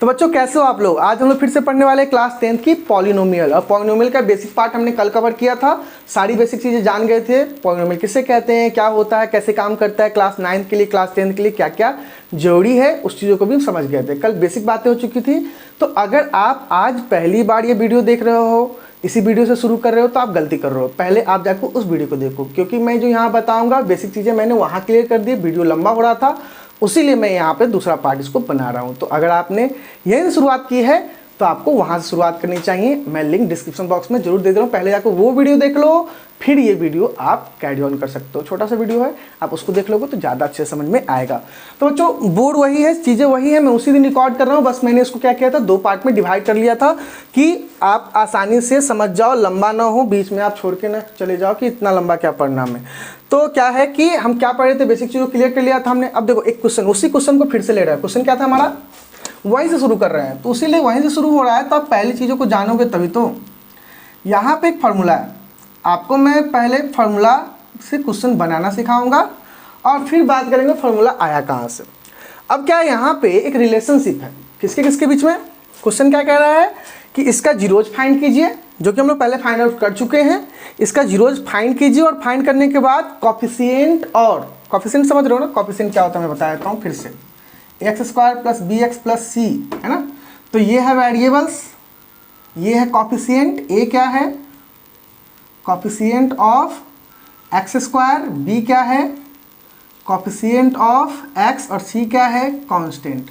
तो बच्चों कैसे हो आप लोग। आज हम लोग फिर से पढ़ने वाले क्लास 10th की पॉलिनोमियल। और पॉलिनोमियल का बेसिक पार्ट हमने कल कवर किया था, सारी बेसिक चीज़ें जान गए थे। पॉलिनोमियल किसे कहते हैं, क्या होता है, कैसे काम करता है, क्लास 9th के लिए क्लास 10th के लिए क्या क्या जरूरी है, उस चीज़ों को भी समझ गए थे। कल बेसिक बातें हो चुकी थी। तो अगर आप आज पहली बार ये वीडियो देख रहे हो, इसी वीडियो से शुरू कर रहे हो, तो आप गलती कर रहे हो। पहले आप जाकर उस वीडियो को देखो, क्योंकि मैं जो यहाँ बताऊँगा बेसिक चीज़ें मैंने वहाँ क्लियर कर दी, वीडियो लंबा हो रहा था, उसीलिए मैं यहाँ पे दूसरा पार्ट इसको बना रहा हूँ। तो अगर आपने यहीं शुरुआत की है तो आपको वहाँ से शुरुआत करनी चाहिए। मैं लिंक डिस्क्रिप्शन बॉक्स में जरूर दे दे रहा हूँ, पहले जाकर वो वीडियो देख लो, फिर ये वीडियो आप कैरी ऑन कर सकते हो। छोटा सा वीडियो है, आप उसको देख लोगे तो ज़्यादा अच्छे समझ में आएगा। तो बच्चों बोर्ड वही है, चीज़ें वही है, मैं उसी दिन रिकॉर्ड कर रहा हूँ। बस मैंने इसको क्या किया था, दो पार्ट में डिवाइड कर लिया था कि आप आसानी से समझ जाओ, लंबा ना हो, बीच में आप छोड़ के ना चले जाओ कि इतना लंबा क्या पढ़ना में। तो क्या है कि हम क्या पढ़ रहे थे, बेसिक चीज़ों क्लियर कर लिया था हमने। अब देखो एक क्वेश्चन, उसी क्वेश्चन को फिर से ले रहा है। क्वेश्चन क्या था हमारा, वहीं से शुरू कर रहे हैं, तो इसीलिए वहीं से शुरू हो रहा है। तो आप पहली चीज़ों को जानोगे तभी तो। यहाँ पे एक फार्मूला है, आपको मैं पहले फार्मूला से क्वेश्चन बनाना सिखाऊंगा और फिर बात करेंगे फार्मूला आया कहाँ से। अब क्या है, यहाँ पे एक रिलेशनशिप है किसके किसके बीच में। क्वेश्चन क्या कह रहा है कि इसका जीरोज फाइंड कीजिए, जो कि हम लोग पहले फाइंड आउट कर चुके हैं। इसका जीरोज फाइंड कीजिए और फाइंड करने के बाद कॉफिशिएंट, और कॉफिशिएंट समझ रहे हो ना, कॉफिशिएंट क्या होता है मैं बता देता हूँ फिर से। X square plus b x plus c है ना। तो ये है वेरिएबल्स, ये है कॉफिशिएंट। ए क्या है, coefficient of x square, b क्या है, कॉफिशिएंट ऑफ एक्स, और सी क्या है, कांस्टेंट।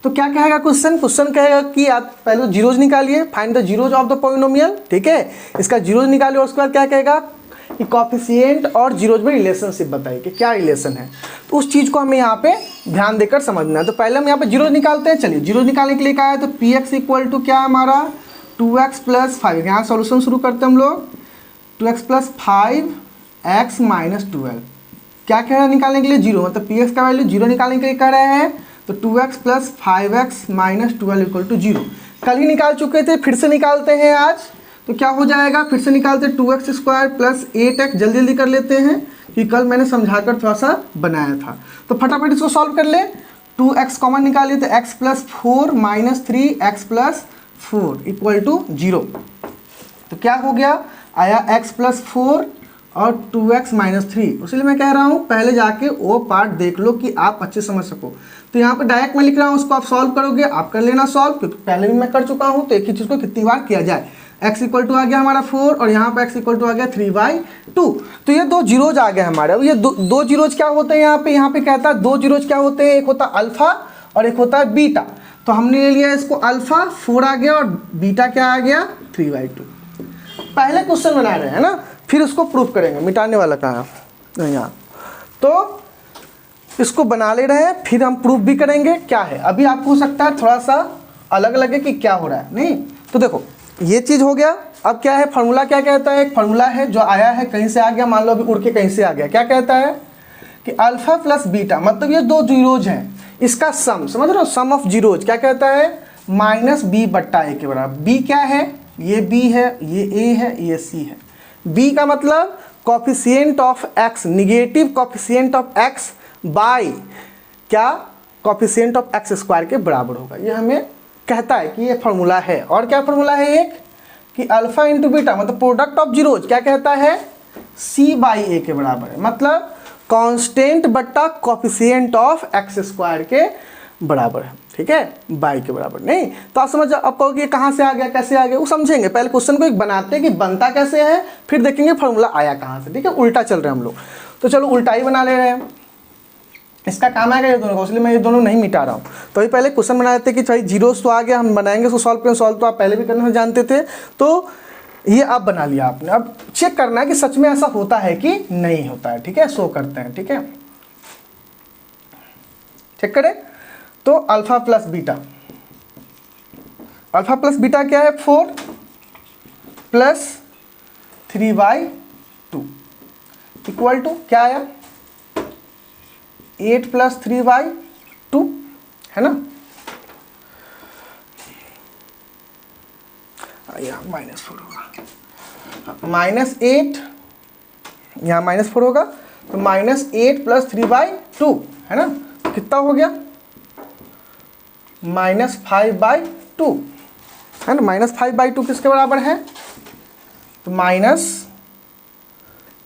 तो क्या कहेगा क्वेश्चन, क्वेश्चन कहेगा कि आप पहले जीरोज निकालिए, find the zeros of the polynomial, ठीक है। इसका जीरोज निकालिए और उसके बाद क्या कहेगा कि कॉफिशिएंट और जीरोज में रिलेशनशिप बताइए कि क्या रिलेशन है। तो उस चीज़ को हमें यहाँ पे ध्यान देकर समझना है। तो पहले हम यहाँ पे जीरोज निकालते हैं। चलिए जीरोज निकालने के लिए क्या है, तो पी एक्स इक्वल टू क्या है हमारा 2x प्लस 5। यहाँ सोल्यूशन शुरू करते हैं हम लोग। 2x प्लस 5x माइनस 12 क्या कह रहा है निकालने के लिए, जीरो, मतलब पी एक्स का वैल्यू जीरो निकालने के लिए कह रहे हैं। तो 2x plus 5x minus 12 equal to zero. कल ही निकाल चुके थे, फिर से निकालते हैं आज। तो क्या हो जाएगा, फिर से निकालते हैं 2x स्क्वायर प्लस 8x, जल्दी जल्दी कर लेते हैं कि कल मैंने समझाकर थोड़ा सा बनाया था। तो फटाफट इसको सॉल्व कर ले। 2x कॉमन निकालिए तो x plus 4 minus 3x plus 4 equal to 0। तो क्या हो गया, आया x प्लस 4 और 2x माइनस 3। इसलिए मैं कह रहा हूँ पहले जाके वो पार्ट देख लो कि आप अच्छे समझ सको। तो यहाँ पे डायरेक्ट मैं लिख रहा हूँ, उसको आप सॉल्व करोगे, आप कर लेना सॉल्व, क्योंकि पहले भी मैं कर चुका हूँ। तो एक ही चीज़ को कितनी बार किया जाए। x इक्वल टू आ गया हमारा 4 और यहाँ पे x इक्वल टू आ गया 3/2। तो ये दो जीरोज आ गए हमारे। अब ये दो जीरोज क्या होते हैं, यहाँ पे कहता है दो जीरोज क्या होते हैं, एक होता है अल्फा और एक होता है बीटा। तो हमने ले लिया इसको अल्फा 4 आ गया और बीटा क्या आ गया 3/2। पहले क्वेश्चन बना रहे हैं ना, फिर उसको प्रूफ करेंगे। मिटाने वाला कहाँ है, यहाँ। तो इसको बना ले रहे हैं, फिर हम प्रूफ भी करेंगे क्या है। अभी आपको हो सकता है थोड़ा सा अलग लगे कि क्या हो रहा है, नहीं। तो देखो ये चीज़ हो गया। अब क्या है, फार्मूला क्या कहता है, एक फार्मूला है जो आया है कहीं से आ गया, मान लो अभी उड़ के कहीं से आ गया। क्या कहता है कि अल्फा प्लस बीटा, मतलब ये दो जीरोज हैं, इसका सम, समझ रहे हो, सम ऑफ जीरोज क्या कहता है, माइनस बी बट्टा ए के बराबर। बी क्या है, ये बी है, ये ए है, ये सी है। बी का मतलब coefficient of x, negative coefficient of x by क्या, कॉफिशिएंट ऑफ एक्स स्क्वायर के बराबर होगा। ये हमें कहता है कि ये फार्मूला है। और क्या फार्मूला है एक, कि अल्फा इंटू बीटा मतलब प्रोडक्ट ऑफ जीरोज क्या कहता है, सी बाई ए के बराबर है, मतलब कांस्टेंट बट्टा कॉफिशिएंट ऑफ एक्स स्क्वायर के बराबर है, ठीक है, बाई के बराबर। नहीं तो आप समझ, आप कहोगे कहाँ से आ गया, कैसे आ गया, वो समझेंगे। पहले क्वेश्चन को एक बनाते हैं कि बनता कैसे है, फिर देखेंगे फार्मूला आया कहाँ से, ठीक है। उल्टा चल रहे हैं हम लोग, तो चलो उल्टा ही बना ले रहे हैं, इसका काम आएगा ये दोनों को, इसलिए मैं ये दोनों नहीं मिटा रहा हूँ। तो अभी पहले क्वेश्चन बना देते कि भाई जीरोस तो आ गया, हम बनाएंगे उसको सॉल्व करें। सॉल्व तो आप पहले भी करना जानते थे, तो ये आप बना लिया आपने। अब चेक करना है कि सच में ऐसा होता है कि नहीं होता है, ठीक है। शो करते हैं, ठीक है, चेक करें। तो alpha plus beta, alpha plus beta क्या है, 4 प्लस 3/2 इक्वल टू क्या आया, 8 प्लस 3/2 है ना। यहाँ -4 होगा, -8 यहाँ -4 होगा, तो -8 प्लस 3/2 है ना। कितना हो गया, -5/2 है ना। -5/2 किसके बराबर है, तो माइनस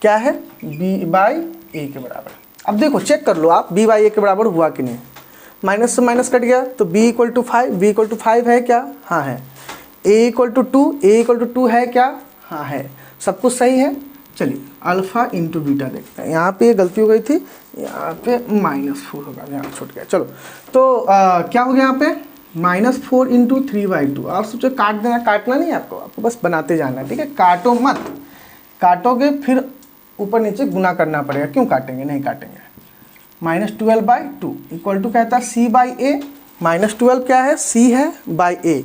क्या है, b/a के बराबर। अब देखो चेक कर लो आप b/a के बराबर हुआ कि नहीं। माइनस से माइनस कट गया तो b = 5, b = 5 है क्या, हाँ है। a = 2, a = 2 है क्या, हाँ है। सब कुछ सही है। चलिए अल्फ़ा इंटू बीटा देखते हैं। यहाँ पे गलती हो गई थी, यहाँ पे -4 होगा, यहाँ छूट गया। चलो तो क्या हो गया यहाँ पे, -4 × 3/2। आप सोचो काट देना, काटना नहीं है आपको बस बनाते जाना है, ठीक है। काटो मत, काटोगे फिर ऊपर नीचे गुना करना पड़ेगा। क्यों काटेंगे, नहीं काटेंगे। -12/2 इक्वल टू कहता है c/a। -12 क्या है, c है बाई a,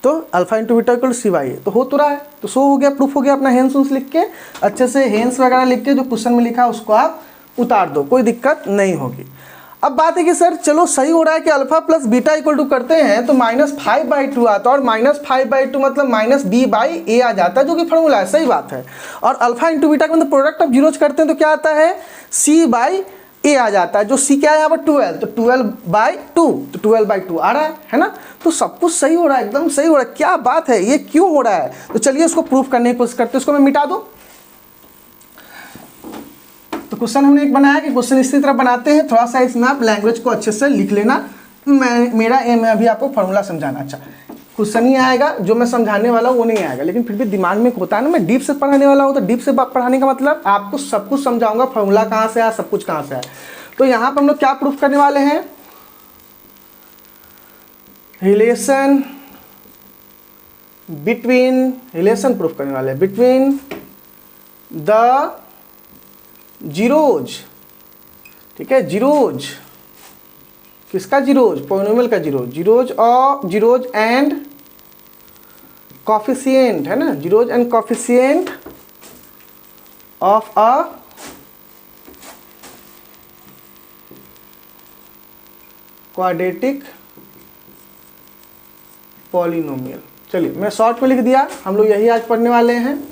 तो alpha into beta equal c/a तो हो तो रहा है। तो सो हो गया, प्रूफ हो गया। अपना हेंस उन्स लिख के अच्छे से हेंस वगैरह लिख के जो क्वेश्चन में लिखा है उसको आप उतार दो, कोई दिक्कत नहीं होगी। अब बात है कि सर चलो सही हो रहा है कि alpha plus beta equal to करते हैं तो -5/2 आता है, और -5/2 मतलब -b/a आ जाता है, जो कि फॉर्मूला है, सही बात है। और अल्फा इंटू बीटा का मतलब प्रोडक्ट ऑफ जीरोज करते हैं तो क्या आता है, c/a आ जाता है। जो c क्या है यहाँ पर 12, तो 12/2, तो 12/2 आ रहा है ना। तो सब कुछ सही हो रहा है, एकदम सही हो रहा है। क्या बात है, ये क्यों हो रहा है। तो चलिए इसको प्रूफ करने की कोशिश करते हैं। इसको मैं मिटा दूं। तो क्वेश्चन हमने एक बनाया कि क्वेश्चन इसी तरह बनाते हैं, थोड़ा सा इसमें आप लैंग्वेज को अच्छे से लिख लेना। मेरा एम है अभी आपको फॉर्मूला समझाना। अच्छा क्वेश्चन ही आएगा, जो मैं समझाने वाला हूँ वो नहीं आएगा, लेकिन फिर भी दिमाग में होता है ना, मैं डीप से पढ़ाने वाला हूँ। तो डीप से पढ़ाने का मतलब आपको सब कुछ समझाऊंगा, फॉर्मूला कहाँ से आया, सब कुछ कहाँ से आया। तो यहाँ पर हम लोग क्या प्रूफ करने वाले हैं, रिलेशन प्रूफ करने वाले हैं बिटवीन द जीरोज, ठीक है। जीरोज किसका, जीरोज पॉलिनोमियल का जीरोज एंड कोफिशिएंट है ना, zeros and coefficient of a quadratic polynomial. चलिए मैं शॉर्ट में लिख दिया, हम लोग यही आज पढ़ने वाले हैं,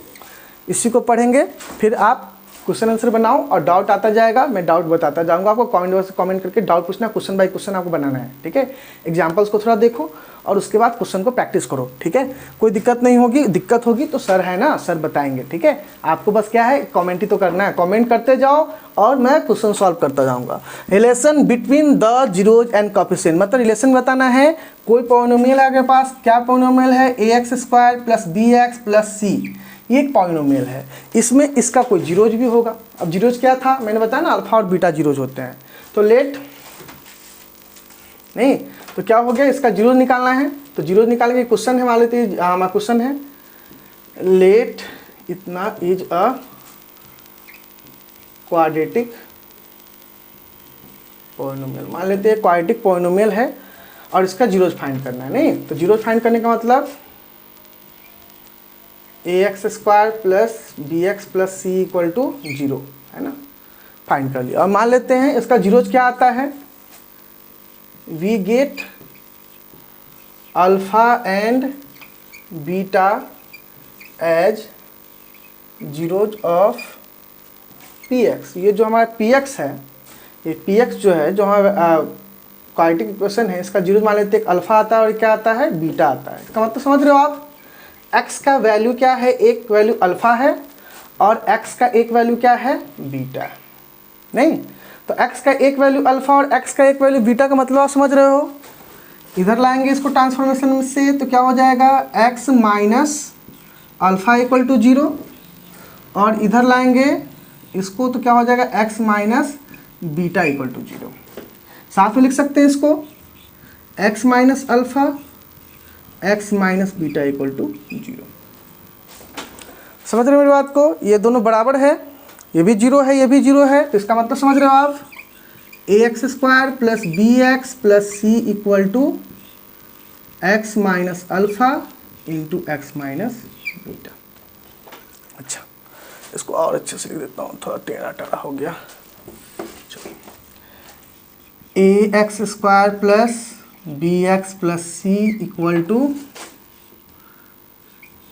इसी को पढ़ेंगे। फिर आप क्वेश्चन आंसर बनाओ और डाउट आता जाएगा, मैं डाउट बताता जाऊंगा आपको। कमेंट करके डाउट पूछना, क्वेश्चन बाय क्वेश्चन आपको बनाना है, ठीक है। एग्जांपल्स को थोड़ा देखो और उसके बाद क्वेश्चन को प्रैक्टिस करो, ठीक है। कोई दिक्कत नहीं होगी, दिक्कत होगी तो सर है ना, सर बताएंगे, ठीक है। आपको बस क्या है, कमेंट ही तो करना है, कमेंट करते जाओ और मैं क्वेश्चन सॉल्व करता जाऊँगा। Relation between the zeros and coefficient, मतलब रिलेशन बताना है। कोई पॉलिनोमियल है आपके पास, क्या पॉलिनोमियल है, ax² + bx + c, ये एक पॉलिनोमियल है। इसमें इसका कोई जीरोज भी होगा। अब जीरोज क्या था, मैंने बताया ना, अल्फा और बीटा जीरोज होते हैं। तो लेट नहीं तो क्या हो गया, इसका जीरोज निकालना है। तो जीरोज निकालने के क्वेश्चन है, मान लेते हैं हमारा क्वेश्चन है लेट इतना इज अ क्वाड्रेटिक पॉलिनोमियल। मान लेते हैं क्वाड्रेटिक पॉलिनोमियल है और इसका जीरोज फाइंड करना है। नहीं तो जीरोज फाइंड करने का मतलब ax² + bx + c = 0 है ना, फाइंड कर लिया। और मान लेते हैं इसका जीरोज क्या आता है, we get alpha and beta as zeros of px। ये जो हमारा px है, ये px जो है, जो हमारा क्वाड्रेटिक इक्वेशन है, इसका जीरोज मान लेते हैं अल्फा आता है और क्या आता है, बीटा आता है। इसका मतलब समझ रहे हो आप, x का वैल्यू क्या है, एक वैल्यू अल्फा है और x का एक वैल्यू क्या है, बीटा है। नहीं तो x का एक वैल्यू अल्फा और x का एक वैल्यू बीटा का मतलब आप समझ रहे हो। इधर लाएंगे इसको ट्रांसफॉर्मेशन से तो क्या हो जाएगा, x - अल्फा = 0, और इधर लाएंगे इसको तो क्या हो जाएगा, x - बीटा = 0। साथ में लिख सकते हैं इसको x - अल्फा x - बीटा = 0। समझ रहे हो मेरी बात को, ये दोनों बराबर है, ये भी 0 है, ये भी 0 है। तो इसका मतलब समझ रहे हो आप, ax² + bx + c = x - alpha × x - beta. अच्छा इसको और अच्छे से लिख देता हूँ, थोड़ा टेढ़ा टेढ़ा हो गया। चलो ax² + bx + c =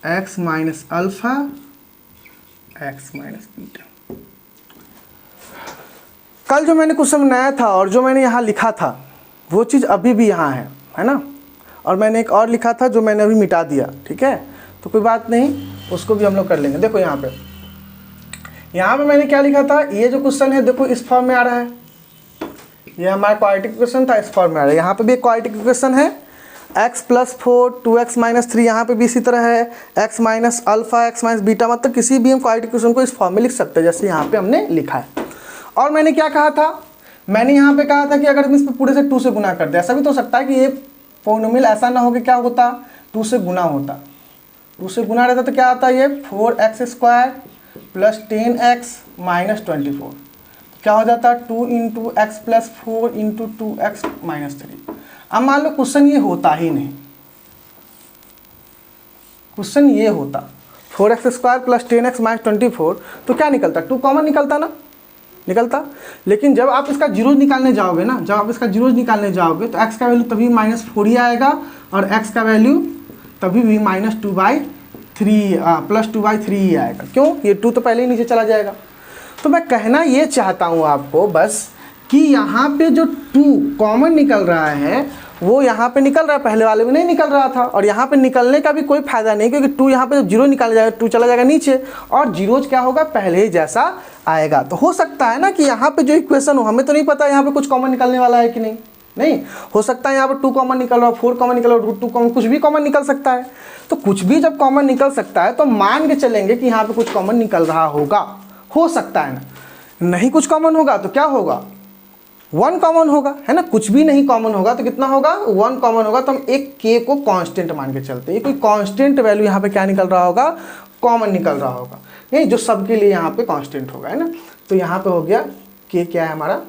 x - alpha x - beta. कल जो मैंने क्वेश्चन बनाया था और जो मैंने यहाँ लिखा था वो चीज़ अभी भी यहाँ है है ना। और मैंने एक और लिखा था जो मैंने अभी मिटा दिया, ठीक है, तो कोई बात नहीं, उसको भी हम लोग कर लेंगे। देखो यहाँ पे मैंने क्या लिखा था, ये जो क्वेश्चन है देखो इस फॉर्म में आ रहा है, ये हमारा क्वाड्रेटिक इक्वेशन था, इस फॉर्म में आ रहा है। यहाँ पे भी एक क्वाड्रेटिक इक्वेशन है, x + 4 2x - 3, यहाँ पे भी इसी तरह है x - अल्फा x - बीटा, मतलब किसी भी हम क्वाड्रेटिक इक्वेशन को इस फॉर्म में लिख सकते हैं जैसे यहाँ पे हमने लिखा है। और मैंने क्या कहा था, मैंने यहाँ पे कहा था कि अगर हम इस पूरे से 2 से गुना कर दे, ऐसा भी तो हो सकता है कि ये पॉलिनोमियल ऐसा ना हो कि क्या होता, 2 से गुना होता, 2 से गुना रहता तो क्या आता है, ये 4x² + 10x - 24, क्या हो जाता है 2 × x + 4 × 2x - 3। अब मान लो क्वेश्चन ये होता ही नहीं, क्वेश्चन ये होता 4x² + 10x - 24, तो क्या निकलता, 2 कॉमन निकलता ना, निकलता। लेकिन जब आप इसका जीरोज निकालने जाओगे ना, जब आप इसका जीरोज निकालने जाओगे तो x का वैल्यू तभी -4 ही आएगा और x का वैल्यू तभी भी -2/3 +2/3 ही आएगा। क्यों, ये 2 तो पहले ही नीचे चला जाएगा। तो मैं कहना ये चाहता हूँ आपको बस कि यहाँ पे जो 2 कॉमन निकल रहा है वो यहाँ पे निकल रहा है, पहले वाले में नहीं निकल रहा था, और यहाँ पे निकलने का भी कोई फायदा नहीं, क्योंकि 2 यहाँ पे जब जीरो निकाला जाएगा 2 चला जाएगा नीचे और जीरोज क्या होगा, पहले ही जैसा आएगा। तो हो सकता है ना कि यहाँ पे जो इक्वेशन हो, हमें तो नहीं पता यहाँ पे कुछ कॉमन निकलने वाला है कि नहीं, नहीं हो सकता है यहाँ पर 2 कॉमन निकल रहा हो, 4 कॉमन निकल रहा हो, √2 कॉमन, कुछ भी कॉमन निकल सकता है। तो कुछ भी जब कॉमन निकल सकता है तो मान के चलेंगे कि यहाँ पे कुछ कॉमन निकल रहा होगा, हो सकता है ना। नहीं कुछ कॉमन होगा तो क्या होगा, 1 कॉमन होगा, है ना। कुछ भी नहीं कॉमन होगा तो कितना होगा, 1 कॉमन होगा। तो हम एक k को कांस्टेंट मान के चलते हैं, कोई कांस्टेंट वैल्यू यहाँ पे क्या निकल रहा होगा, कॉमन निकल रहा होगा, नहीं जो सबके लिए यहाँ पे कांस्टेंट होगा, है ना। तो यहाँ पे हो गया k क्या है हमारा,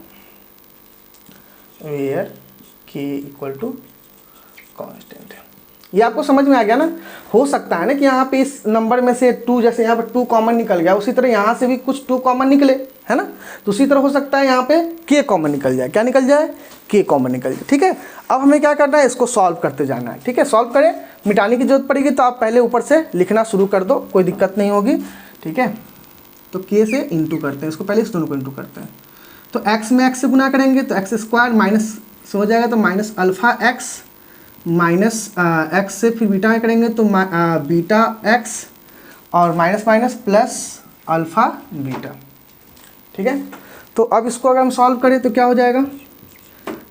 वेयर k = कांस्टेंट है। ये आपको समझ में आ गया ना। हो सकता है ना कि यहाँ पे इस नंबर में से 2, जैसे यहाँ पे 2 कॉमन निकल गया, उसी तरह यहाँ से भी कुछ 2 कॉमन निकले, है ना। तो उसी तरह हो सकता है यहाँ पे k कॉमन निकल जाए, क्या निकल जाए, k कॉमन निकल जाए, ठीक है। अब हमें क्या करना है, इसको सॉल्व करते जाना है, ठीक है। सॉल्व करें, मिटाने की जरूरत पड़ेगी तो आप पहले ऊपर से लिखना शुरू कर दो, कोई दिक्कत नहीं होगी, ठीक है। तो k से इंटू करते हैं, इसको पहले इस दोनों को इंटू करते हैं। तो x में x से गुना करेंगे तो x² माइनस से हो जाएगा, तो -α(x) -x से फिर बीटा में करेंगे तो β(x) और माइनस प्लस अल्फ़ा बीटा, ठीक है। तो अब इसको अगर हम सॉल्व करें तो क्या हो जाएगा,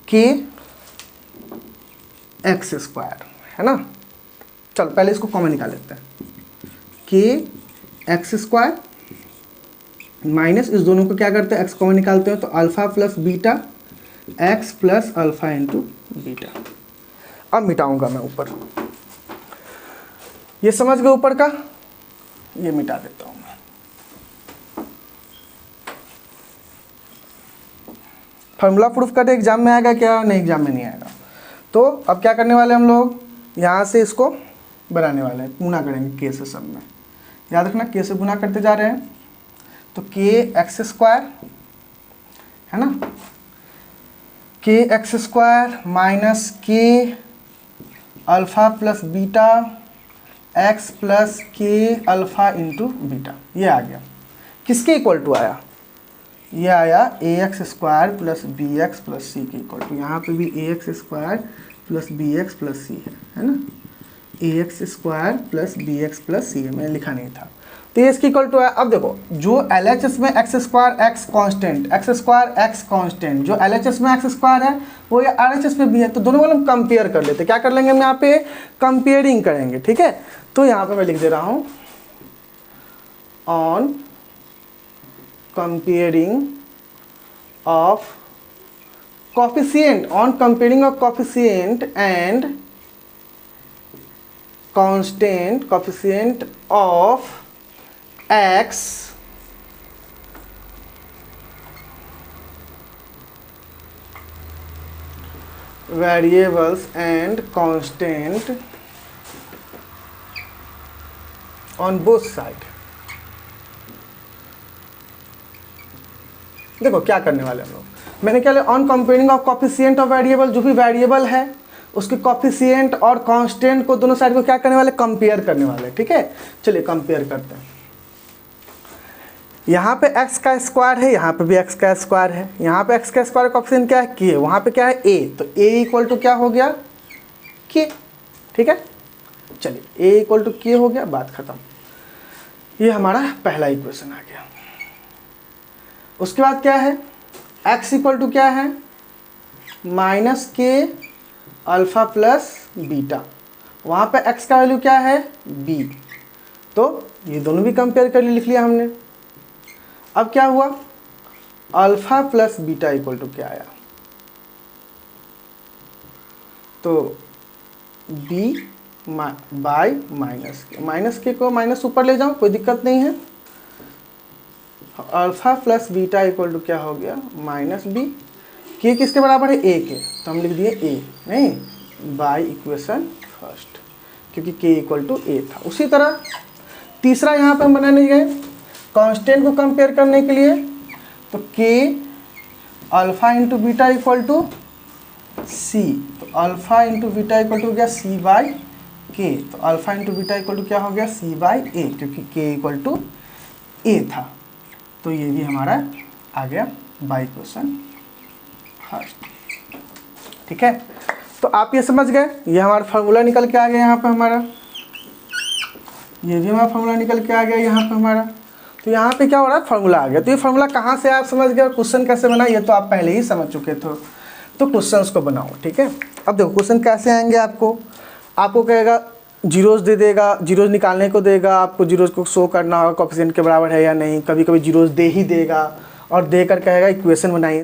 kx², है ना। चलो पहले इसको कॉमन निकाल लेते हैं, kx² माइनस इस दोनों को क्या करते हैं, x कॉमन निकालते हैं तो alpha + beta x + alpha × beta. अब मिटाऊंगा मैं ऊपर, ये समझ गए ऊपर का, ये मिटा देता हूं मैं। फार्मूला प्रूफ करके एग्जाम में आएगा क्या, नहीं एग्जाम में नहीं आएगा। तो अब क्या करने वाले हम लोग, यहाँ से इसको बनाने वाले हैं, गुना करेंगे k से, सब में याद रखना k से गुना करते जा रहे हैं। तो kx² है ना, kx² minus k alpha + beta x + k alpha × beta, ये आ गया। किसके इक्वल टू आया, ये आया ax² + bx + c के इक्वल टू। यहाँ पे भी ax² + bx + c है ना, ax² + bx + c है, मैंने लिखा नहीं था। तो ये इसकी इक्वल टू है। अब देखो जो LHS में x² x constant, x² x constant, जो LHS में x² है वो ये RHS में भी है, तो दोनों को हम कंपेयर कर लेते हैं। क्या कर लेंगे हम यहाँ पे, कंपेयरिंग करेंगे, ठीक है। तो यहाँ पे मैं लिख दे रहा हूँ, on comparing of coefficient, on comparing of coefficient and constant coefficient of x variables and constant on both side। देखो क्या करने वाले हम लोग, मैंने क्या लिया, on comparing of coefficient of variable, जो भी वेरिएबल है उसके कोफिशिएंट और कांस्टेंट को दोनों साइड को क्या करने वाले, कंपेयर करने वाले, ठीक है। चलिए कंपेयर करते हैं। यहाँ पे x का स्क्वायर है, यहाँ पे भी x का स्क्वायर है, यहाँ पे x का स्क्वायर कोफिशिएंट क्या है, k, वहाँ पे क्या है a, तो a = क्या हो गया, के। ठीक है, चलिए ए इक्वल टू के हो गया, बात खत्म। ये हमारा पहला इक्वेशन आ गया। उसके बाद क्या है, x इक्वल टू क्या है, माइनस के अल्फ़ा प्लस बीटा। वहाँ पे x का वैल्यू क्या है, b। तो ये दोनों भी कंपेयर कर लिख लिया हमने। अब क्या हुआ, alpha plus beta equal to क्या आया, तो b बाई माइनस के को माइनस ऊपर ले जाओ, कोई दिक्कत नहीं है। Alpha plus beta equal to क्या हो गया, माइनस बी। के किसके बराबर है, ए के, तो हम लिख दिए ए, नहीं बाई इक्वेशन फर्स्ट, क्योंकि के इक्वल टू ए था। उसी तरह तीसरा यहाँ पे हम बनाने गए कांस्टेंट को कंपेयर करने के लिए, तो k alpha into beta equal to c, तो alpha into beta equal to हो गया सी बाई के, तो alpha into beta equal to क्या हो गया, सी बाई ए, क्योंकि के इक्वल टू ए था। तो ये भी हमारा आ गया बाई इक्वेशन फर्स्ट। ठीक है, तो आप ये समझ गए, ये हमारा फार्मूला निकल के आ गया यहाँ पे हमारा, ये भी हमारा फार्मूला निकल के आ गया यहाँ पे हमारा। तो यहाँ पे क्या हो रहा है, फार्मूला आ गया। तो ये फार्मूला कहाँ से आप समझ गए, क्वेश्चन कैसे बना ये तो आप पहले ही समझ चुके थे। तो क्वेश्चन को बनाओ। ठीक है, अब देखो क्वेश्चन कैसे आएंगे, आपको कहेगा जीरोज दे देगा, जीरोज निकालने को देगा, आपको जीरोज को शो करना होगा कोएफिशिएंट के बराबर है या नहीं। कभी कभी जीरोज दे ही देगा और देकर कहेगा इक्वेशन बनाइए।